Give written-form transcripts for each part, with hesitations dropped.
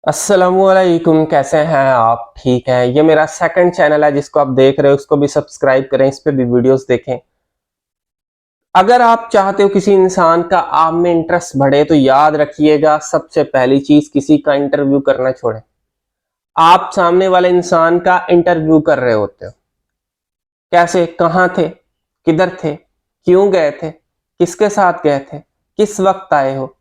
अस्सलामुअलैकुम, कैसे हैं आप? ठीक हैं? ये मेरा सेकंड चैनल है जिसको आप देख रहे हो, उसको भी सब्सक्राइब करें, इस पे भी वीडियोस देखें। अगर आप चाहते हो किसी इंसान का आप में इंटरेस्ट बढ़े तो याद रखिएगा, सबसे पहली चीज किसी का इंटरव्यू करना छोड़ें। आप सामने वाले इंसान का इंटरव्यू कर रहे होते हो। कैसे, कहाँ थे, किधर थे, क्यों गए थे, किसके साथ गए थे, किस वक्त आए हो।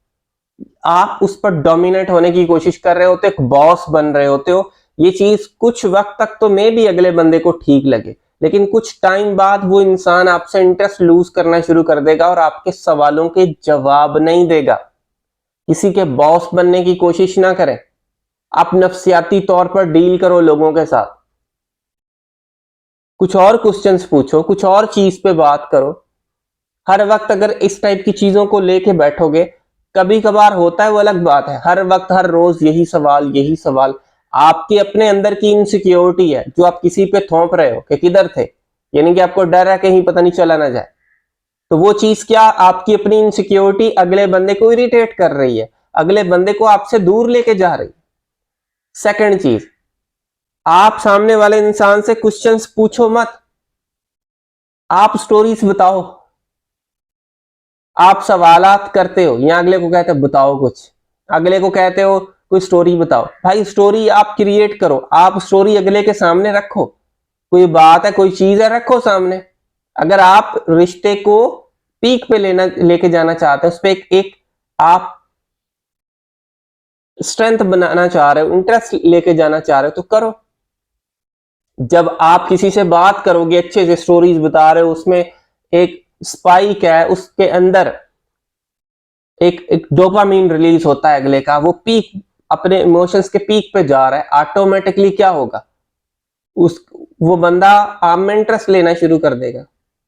आप उस पर डोमिनेट होने की कोशिश कर रहे होते हो, एक बॉस बन रहे होते हो। ये चीज कुछ वक्त तक तो मे भी अगले बंदे को ठीक लगे, लेकिन कुछ टाइम बाद वो इंसान आपसे इंटरेस्ट लूज करना शुरू कर देगा और आपके सवालों के जवाब नहीं देगा। किसी के बॉस बनने की कोशिश ना करें। आप नफ्सियाती तौर पर डील करो लोगों के साथ। कुछ और क्वेश्चंस पूछो, कुछ और चीज पे बात करो। हर वक्त अगर इस टाइप की चीजों को लेके बैठोगे, कभी कभार होता है वो अलग बात है, हर वक्त हर रोज यही सवाल आपके अपने अंदर की इनसिक्योरिटी है जो आप किसी पे थोप रहे हो कि किधर थे, यानी कि आपको डर है कहीं पता नहीं चला ना जाए। तो वो चीज क्या, आपकी अपनी इनसिक्योरिटी अगले बंदे को इरिटेट कर रही है, अगले बंदे को आपसे दूर लेके जा रही है। सेकंड चीज, आप सामने वाले इंसान से क्वेश्चंस पूछो मत, आप स्टोरीज बताओ। आप सवालात करते हो या अगले को कहते हो बताओ कुछ, अगले को कहते हो कोई स्टोरी बताओ। भाई स्टोरी आप क्रिएट करो, आप स्टोरी अगले के सामने रखो। कोई बात है, कोई चीज है, रखो सामने। अगर आप रिश्ते को पीक पे लेके जाना चाहते हो, उस पर एक आप स्ट्रेंथ बनाना चाह रहे हो, इंटरेस्ट लेके जाना चाह रहे हो, तो करो। जब आप किसी से बात करोगे, अच्छे से स्टोरीज बता रहे हो, उसमें एक स्पाइक है, उसके अंदर एक डोपामीन रिलीज होता है अगले का, वो पीक, अपने इमोशंस के पीक पे जा रहा है, ऑटोमेटिकली क्या होगा, उस वो बंदा आप में इंटरेस्ट लेना शुरू कर देगा।